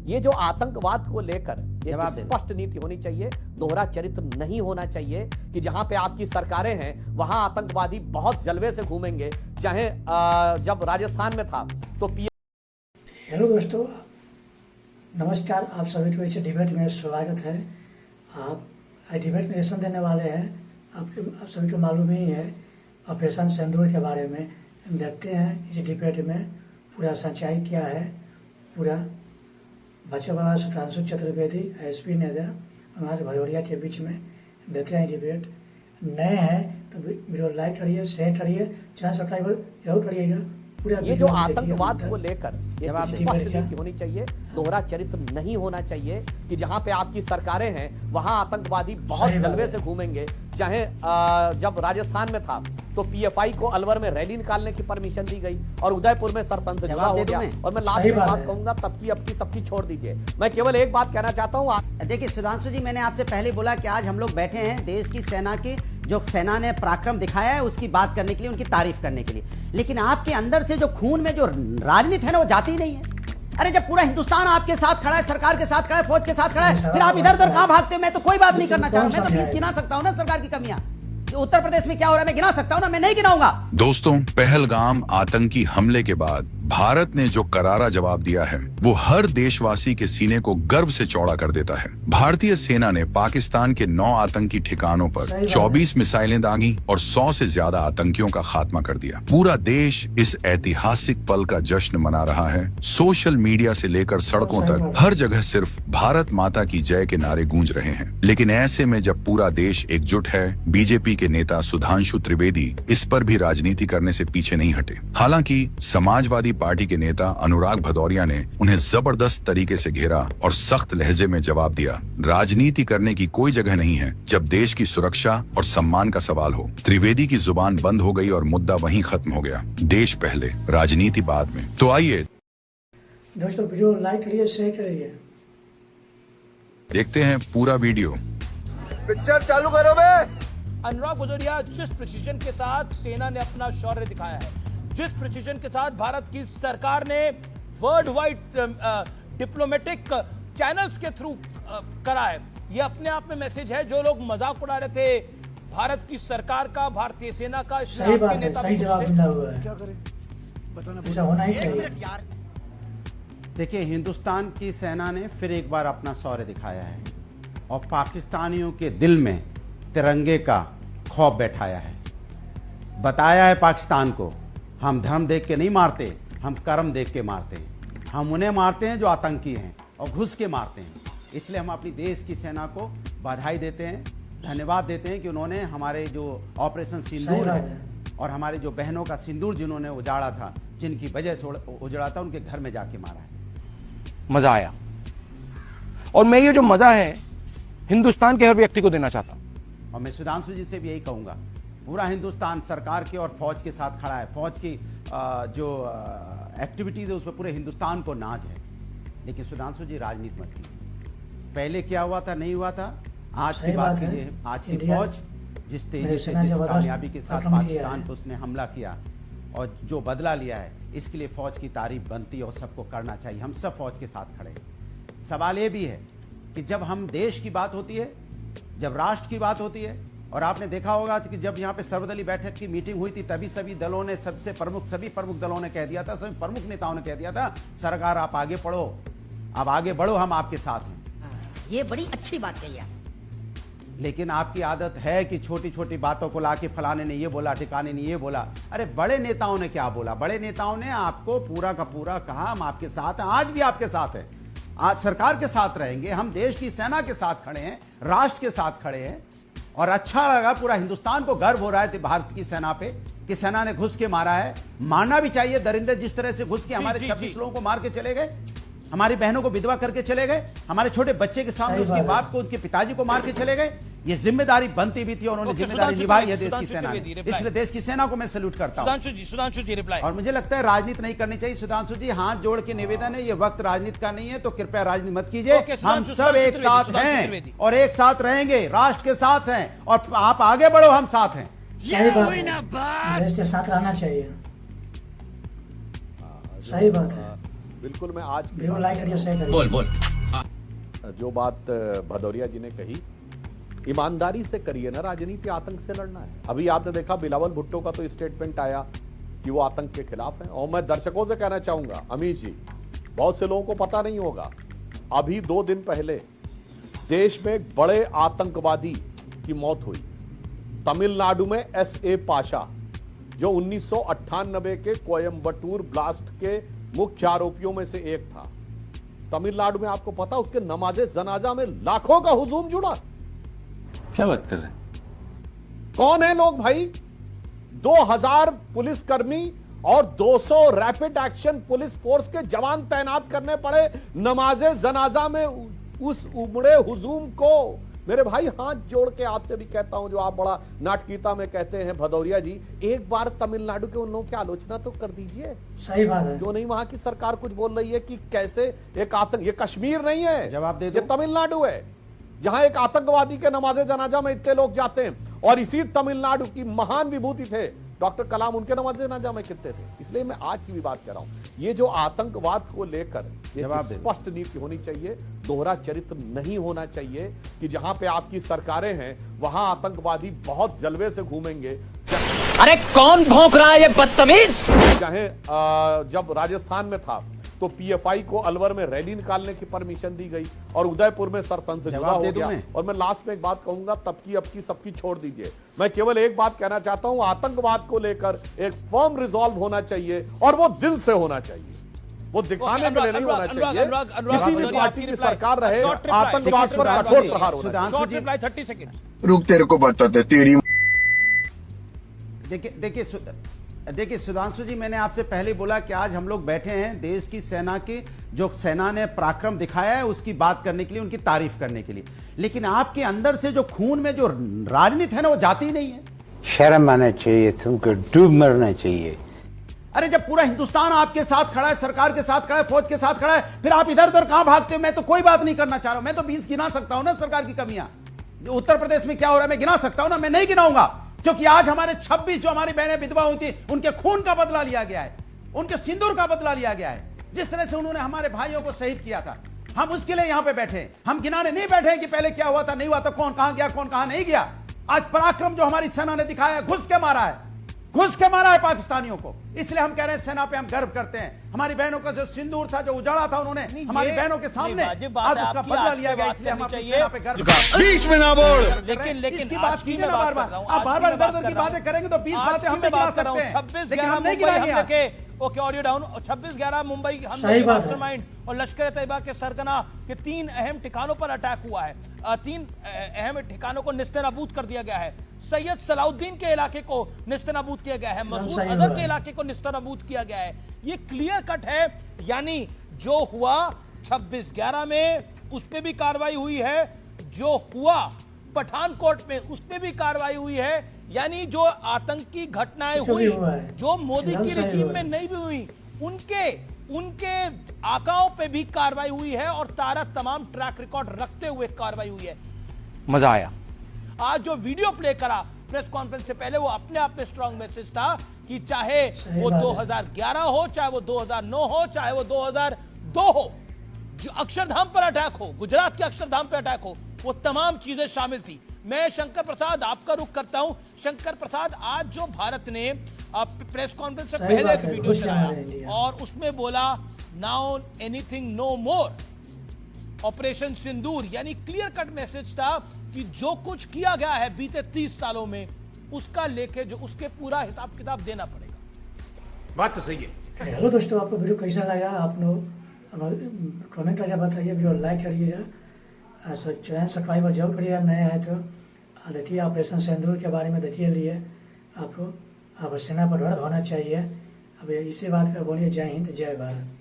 ये जो आतंकवाद को लेकर एक स्पष्ट नीति होनी चाहिए, दोहरा चरित्र नहीं होना चाहिए कि जहां पे आपकी सरकारें हैं वहां आतंकवादी बहुत जलवे से घूमेंगे। चाहे जब राजस्थान में था तो हेलो दोस्तों, नमस्कार। आप सभी को इस डिबेट में स्वागत है। आप डिबेट में लेसन देने वाले हैं। आप सभी को मालूम ही है ऑपरेशन सिंदूर के बारे में। देखते हैं इस डिबेट में पूरा सच्चाई क्या है। पूरा बच्चे बाबा सुधांशु चतुर्वेदी एसपी नेता हमारे भदौरिया के बीच में देते हैं डिबेट। नए हैं तो वीडियो लाइक करिए, शेयर करिए, चैनल सब्सक्राइब जरूर करिएगा। ये जो आतंकवाद को लेकर एक स्पष्ट नीति होनी चाहिए, दोहरा चरित्र नहीं होना चाहिए कि जहां पे आपकी सरकारें हैं वहां आतंकवादी बहुत जलवे से घूमेंगे। चाहे जब राजस्थान में था तो पीएफआई को अलवर में रैली निकालने की परमिशन दी गई और उदयपुर में सरपंच से जुड़ा हो गया। और मैं लास्ट में बात कहूंगा, तब की अब की सबकी छोड़ दीजिए। मैं केवल एक बात कहना चाहता हूँ। देखिए सुधांशु जी, मैंने आपसे पहले बोला कि आज हम लोग बैठे हैं देश की सेना की, जो सेना ने पराक्रम दिखाया है उसकी बात करने के लिए, उनकी तारीफ करने के लिए। लेकिन आपके अंदर से जो खून में जो राजनीति है ना, वो जाती नहीं है। अरे जब पूरा हिंदुस्तान आपके साथ खड़ा है, सरकार के साथ खड़ा है, फौज के साथ खड़ा है, फिर आप इधर उधर कहां भागते हो? मैं तो कोई बात नहीं करना चाह रहा हूं। मैं तो प्लीज गिना सकता हूं ना सरकार की कमियां। उत्तर प्रदेश में क्या हो रहा है मैं गिना सकता हूं ना, मैं नहीं गिनाऊंगा। दोस्तों, पहलगाम आतंकी हमले के बाद भारत ने जो करारा जवाब दिया है वो हर देशवासी के सीने को गर्व से चौड़ा कर देता है। भारतीय सेना ने पाकिस्तान के 9 आतंकी ठिकानों पर 24 मिसाइलें दागी और 100 से ज्यादा आतंकियों का खात्मा कर दिया। पूरा देश इस ऐतिहासिक पल का जश्न मना रहा है। सोशल मीडिया से लेकर सड़कों तक हर जगह सिर्फ भारत माता की जय के नारे गूंज रहे हैं। लेकिन ऐसे में जब पूरा देश एकजुट है, बीजेपी के नेता सुधांशु त्रिवेदी इस पर भी राजनीति करने से पीछे नहीं हटे। हालांकि समाजवादी पार्टी के नेता अनुराग भदौरिया ने उन्हें जबरदस्त तरीके से घेरा और सख्त लहजे में जवाब दिया, राजनीति करने की कोई जगह नहीं है जब देश की सुरक्षा और सम्मान का सवाल हो। त्रिवेदी की जुबान बंद हो गई और मुद्दा वहीं खत्म हो गया। देश पहले, राजनीति बाद में। तो आइए दोस्तों, वीडियो लाइक करिए, शेयर करिए। देखते हैं पूरा वीडियो। पिक्चर चालू करो बे। अनुराग भदौरिया, जिस प्रिसीजन के साथ सेना ने अपना शौर्य दिखाया है, जिस प्रिसीजन के साथ भारत की सरकार ने वर्ल्ड वाइड डिप्लोमेटिक चैनल्स के थ्रू करा है, ये अपने आप में मैसेज है। जो लोग मजाक उड़ा रहे थे भारत की सरकार का, भारतीय सेना का, सही बात है, सही जवाब मिला हुआ है। क्या करें बताना, ऐसा होना ही चाहिए। देखिए, हिंदुस्तान की सेना ने फिर एक बार अपना शौर्य दिखाया है और पाकिस्तानियों के दिल में तिरंगे का खौफ बैठाया है। बताया है पाकिस्तान को, हम धर्म देख के नहीं मारते, हम कर्म देख के मारते हैं। हम उन्हें मारते हैं जो आतंकी हैं और घुस के मारते हैं। इसलिए हम अपनी देश की सेना को बधाई देते हैं, धन्यवाद देते हैं कि उन्होंने हमारे जो ऑपरेशन सिंदूर है और हमारे जो बहनों का सिंदूर जिन्होंने उजाड़ा था, जिनकी वजह से उजड़ा था, उनके घर में जाके मारा है। मजा आया। और मैं ये जो मजा है हिंदुस्तान के हर व्यक्ति को देना चाहता हूं। और मैं सुधांशु जी से भी यही कहूंगा, पूरा हिंदुस्तान सरकार के और फौज के साथ खड़ा है। फौज की जो एक्टिविटीज है उस पर पूरे हिंदुस्तान को नाज है। लेकिन सुधांशु जी, राजनीति मत कीजिए। पहले क्या हुआ था, नहीं हुआ था, आज की बात कीजिए। आज की फौज जिस तेजी से, जिस कामयाबी के साथ पाकिस्तान पर उसने हमला किया और जो बदला लिया है, इसके लिए फौज की तारीफ बनती है और सबको करना चाहिए। हम सब फौज के साथ खड़े हैं। सवाल ये भी है कि जब हम देश की बात होती है, जब राष्ट्र की बात होती है, और आपने देखा होगा कि जब यहाँ पे सर्वदलीय बैठक की मीटिंग हुई थी, तभी सभी दलों ने, सभी प्रमुख दलों ने कह दिया था, सभी प्रमुख नेताओं ने कह दिया था, सरकार आप आगे बढ़ो, अब आगे बढ़ो, हम आपके साथ हैं। ये बड़ी अच्छी बात कही है। लेकिन आपकी आदत है कि छोटी छोटी बातों को लाके फलाने ने ये बोला, ठिकाने ने ये बोला। अरे बड़े नेताओं ने क्या बोला? बड़े नेताओं ने आपको पूरा का पूरा कहा हम आपके साथ हैं, आज भी आपके साथ हैं, आज सरकार के साथ रहेंगे, हम देश की सेना के साथ खड़े हैं, राष्ट्र के साथ खड़े हैं। और अच्छा लगा, पूरा हिंदुस्तान को गर्व हो रहा है भारत की सेना पे कि सेना ने घुस के मारा है। मारना भी चाहिए। दरिंदे जिस तरह से घुस के हमारे 26 लोगों को मार के चले गए, हमारी बहनों को विधवा करके चले गए, हमारे छोटे बच्चे के सामने उसके बाप को, उनके पिताजी को मार के चले गए। ये जिम्मेदारी बनती भी थी और उन्होंने जिम्मेदारी निभाई है देश की सेना ने। इसलिए देश की सेना को मैं सैल्यूट करता हूं। सुधांशु जी रिप्लाई। और मुझे लगता है राजनीति नहीं करनी चाहिए। सुधांशु जी, हाथ जोड़ के निवेदन है, ये वक्त राजनीति का नहीं है, तो कृपया राजनीति मत कीजिए। हम सब एक साथ हैं और एक साथ रहेंगे, राष्ट्र के साथ हैं, और आप आगे बढ़ो, हम साथ हैं। सही बात है, देश के साथ रहना चाहिए। सही बात है। बिल्कुल मैं आज की वीडियो लाइक करिए, शेयर करिए। जो बात भदौरिया जी ने कही, ईमानदारी से करिए ना राजनीति, आतंक से लड़ना है। अभी आपने देखा बिलावल भुट्टो का तो स्टेटमेंट आया कि वो आतंक के खिलाफ है। और मैं दर्शकों से कहना चाहूंगा, अमीश जी, बहुत से लोगों को पता नहीं होगा, अभी 2 दिन पहले देश में एक बड़े आतंकवादी की मौत हुई तमिलनाडु में। SA पाशा, जो 1998 के कोयम्बटूर ब्लास्ट के मुख्य आरोपियों में से एक था। तमिलनाडु में आपको पता, उसके नमाजे जनाजा में लाखों का हुजूम जुड़ा। क्या बात कर रहे हैं? कौन है लोग भाई? 2000 पुलिसकर्मी और 200 रैपिड एक्शन पुलिस फोर्स के जवान तैनात करने पड़े नमाजे जनाजा में उस उमड़े हुजूम को। मेरे भाई हाथ जोड़ के आपसे भी कहता हूं, जो आप बड़ा नाटकीयता में कहते हैं भदौरिया जी, एक बार तमिलनाडु के उन लोगों की आलोचना तो कर दीजिए। सही बात है। क्यों नहीं वहां की सरकार कुछ बोल रही है कि कैसे एक आतंक, ये कश्मीर नहीं है, जवाब दे दो। ये तमिलनाडु है, जहां एक आतंकवादी के नमाजे जनाजा में इतने लोग जाते हैं। और इसी तमिलनाडु की महान विभूति थे डॉक्टर कलाम, उनके नमाजे जनाजा में कितने थे। इसलिए मैं आज की भी बात कर रहा हूं, ये जो आतंकवाद को लेकर जवाब दे दो। स्पष्ट नीति होनी चाहिए, दोहरा चरित्र नहीं होना चाहिए कि जहां पे आपकी सरकारें हैं वहां आतंकवादी बहुत जलवे से घूमेंगे। अरे कौन भौंक रहा है ये बदतमीज? चाहे जब राजस्थान में था तो PFI को अलवर में रैली निकालने की परमिशन दी गई और उदयपुर में सरपंच से जुदा जवाब हो दे दूं गया। मैं? और मैं लास्ट में एक बात कहूंगा, तब की अब की सबकी छोड़ दीजिए। मैं केवल एक बात कहना चाहता हूं, आतंकवाद को लेकर एक फर्म रिजॉल्व होना चाहिए और वो दिल से होना चाहिए, वो दिखाने के लिए नहीं होना चाहिए। किसी भी पार्टी की सरकार रहे, आतंकवाद पर कठोर प्रहार होना चाहिए। सुधांशु जी, 30 सेकंड। रुक, तेरे को बताते तेरी देखिए सुधांशु जी, मैंने आपसे पहले बोला कि आज हम लोग बैठे हैं देश की सेना के, जो सेना ने पराक्रम दिखाया है उसकी बात करने के लिए, उनकी तारीफ करने के लिए। लेकिन आपके अंदर से जो खून में जो राजनीति है ना, वो जाती ही नहीं है। शर्म आना चाहिए तुमको, डूब मरना चाहिए। अरे जब पूरा हिंदुस्तान आपके साथ खड़ा है, सरकार के साथ खड़ा है, फौज के साथ खड़ा है, फिर आप इधर उधर कहां भागते हो? मैं तो कोई बात नहीं करना चाह रहा हूं, मैं तो 20 गिना सकता हूं ना सरकार की कमियां। जो उत्तर प्रदेश में क्या हो रहा है मैं गिना सकता हूं ना, मैं नहीं गिनाऊंगा, क्योंकि आज हमारे 26 जो हमारी बहनें विधवा हुई थी, उनके खून का बदला लिया गया है, उनके सिंदूर का बदला लिया गया है। जिस तरह से उन्होंने हमारे भाइयों को शहीद किया था, हम उसके लिए यहां पे बैठे हैं। हम गिनाने नहीं बैठे कि पहले क्या हुआ था, नहीं हुआ था, कौन कहां गया, कौन कहां नहीं गया। आज पराक्रम जो हमारी सेना ने दिखाया है, घुस के मारा है पाकिस्तानियों को। इसलिए हम कह रहे हैं सेना पे हम गर्व करते हैं। हमारी बहनों का जो सिंदूर था, जो उजाड़ा था, उन्होंने हमारी बहनों के सामने आज उसका बदला लिया गया। इसलिए हम अपनी सेना पे गर्व बीच में ना बोल। लेकिन इसकी बात कीजिए ना बार-बार। आप बार-बार दर्द की बातें करेंगे तो 20 बातें हम भी गिना सकते हैं, लेकिन हम नहीं गिनाएंगे। Okay, audio down. 26/11 मुंबई सही बात है। मास्टरमाइंड और लश्कर तैयबा के सरगना के 3 अहम ठिकानों पर अटैक हुआ है। 3 अहम ठिकानों को निस्तेनाबूद कर दिया गया है। सैयद सलाउद्दीन के इलाके को निस्तेनाबूद किया गया है, मसूद अजहर के इलाके को निस्तेनाबूद किया गया है। ये क्लियर कट है, यानी जो हुआ 26/11 में उस पर भी कार्रवाई हुई है, जो हुआ पठानकोट में उस पर भी कार्रवाई हुई है। यानी जो आतंकी घटनाएं हुई, जो मोदी की रिजीम में नहीं भी हुई, उनके आकाओं पे भी कार्रवाई हुई है और तमाम ट्रैक रिकॉर्ड रखते हुए कार्रवाई हुई है। मजा आया। आज जो वीडियो प्ले करा प्रेस कॉन्फ्रेंस से पहले, वो अपने आप में स्ट्रॉन्ग मैसेज था कि चाहे वो 2011 हो, चाहे वो 2009 हो, चाहे वो 2002 हो, जो अक्षरधाम पर अटैक हो, गुजरात के अक्षरधाम पर अटैक हो, वो तमाम चीजें शामिल थी। मैं शंकर प्रसाद आपका रुख करता हूं। शंकर प्रसाद, आज जो भारत ने प्रेस कॉन्फ्रेंस से पहले एक वीडियो चलाया और उसमें बोला नाउ एनीथिंग नो मोर, ऑपरेशन सिंदूर, यानी क्लियर कट मैसेज था कि जो कुछ किया गया है बीते 30 सालों में, उसका लेके जो उसके पूरा हिसाब किताब देना पड़ेगा। बात तो सही है। हेलो दोस्तों, आपको वीडियो कैसा लगा? आप लोग कमेंट करके बताइए, वीडियो लाइक करिएगा, चैनल सब्सक्राइब जरूर करिएगा, नए आए तो। देखिए ऑपरेशन सिंदूर के बारे में देखिए लिए आपको, अब सेना पर डर होना चाहिए। अब इसी बात पर बोलिए जय हिंद, जय भारत।